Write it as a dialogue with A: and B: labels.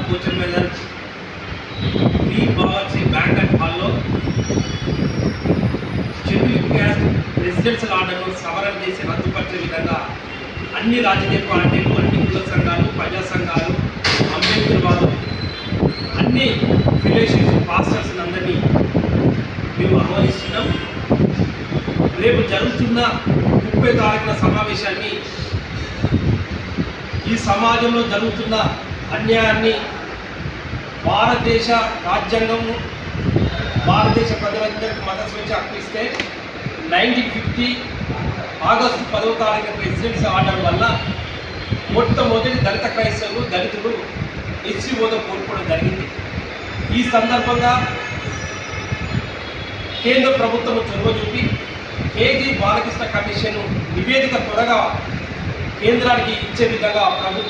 A: Coacher మెదర్ green Bawarchi banquet హాల్లో schedule caste residential ఆర్డర్ను సవరణ చేసి రద్దుపరిచే విధంగా అన్ని రాజకీయ పార్టీలు, అన్ని కుల సంఘాలు, ప్రజా సంఘాలు, అంబేద్కర్ వారు, అన్ని ఫిలోషిప్స్ పాస్టర్స్ అందరినీ మేము ఆహ్వానిస్తున్నాం. రేపు జరుగుతున్న 30 తారీఖున సమావేశాన్ని ఈ సమాజంలో జరుగుతున్న అన్యాయాన్ని భారతదేశ రాజ్యాంగము భారతదేశ ప్రజలందరికీ మత స్వేచ్ఛ హక్కు ఇస్తే 1950 ఆగస్టు 10వ తారీఖున ప్రెసిడెన్సీ ఆర్డర్ వల్ల మొట్టమొదటి దళిత క్రైస్తవులు, దళితులు ఎస్సీ హోదా కోల్పోవడం జరిగింది. ఈ సందర్భంగా కేంద్ర ప్రభుత్వం చొరవ చూపి కేజీ బాలకృష్ణ కమిషన్ నివేదిక త్వరగా కేంద్రానికి ఇచ్చే విధంగా ప్రభుత్వం